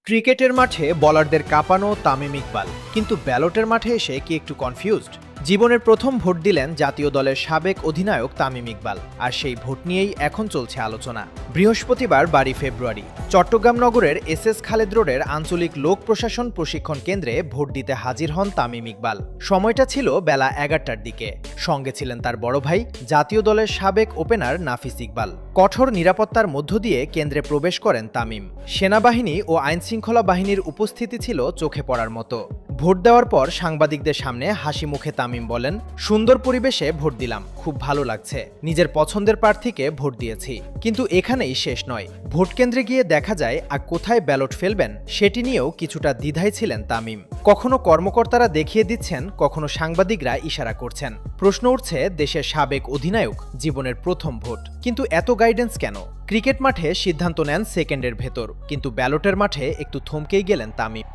ক্রিকেটের মাঠে বলারদের কাঁপানো তামিম ইকবাল, কিন্তু ব্যালটের মাঠে এসে কি একটু কনফিউজড? জীবনের প্রথম ভোট দিলেন জাতীয় দলের সাবেক অধিনায়ক তামিম ইকবাল, আর সেই ভোট নিয়েই এখন চলছে আলোচনা। বৃহস্পতিবার 12 ফেব্রুয়ারি চট্টগ্রাম নগরের এস খালেদ রোডের আঞ্চলিক লোক প্রশাসন প্রশিক্ষণ কেন্দ্রে ভোট দিতে হাজির হন তামিম ইকবাল। সময়টা ছিল বেলা 11টার দিকে। সঙ্গে ছিলেন তার বড় ভাই জাতীয় দলের সাবেক ওপেনার নাফিস ইকবাল। কঠোর নিরাপত্তার মধ্য দিয়ে কেন্দ্রে প্রবেশ করেন তামিম। সেনাবাহিনী ও আইনশৃঙ্খলা বাহিনীর উপস্থিতি ছিল চোখে পড়ার মতো। ভোট দেওয়ার পর সাংবাদিকদের সামনে হাসি মুখে তামিম বলেন, সুন্দর পরিবেশে ভোট দিলাম, খুব ভালো লাগছে। নিজের পছন্দের প্রার্থীকে ভোট দিয়েছি। কিন্তু এখানেই শেষ নয়। ভোট কেন্দ্রে গিয়ে দেখা যায় আর কোথায় ব্যালট ফেলবেন সেটি নিয়েও কিছুটা দ্বিধায় ছিলেন তামিম। কখনো কর্মকর্তারা দেখিয়ে দিচ্ছেন, কখনো সাংবাদিকরা ইশারা করছেন। প্রশ্ন উঠছে, দেশের সাবেক অধিনায়ক, জীবনের প্রথম ভোট, কিন্তু এত গাইডেন্স কেন? ক্রিকেট মাঠে সিদ্ধান্ত নেন সেকেন্ডের ভেতর, কিন্তু ব্যালটের মাঠে একটু থমকেই গেলেন তামিম।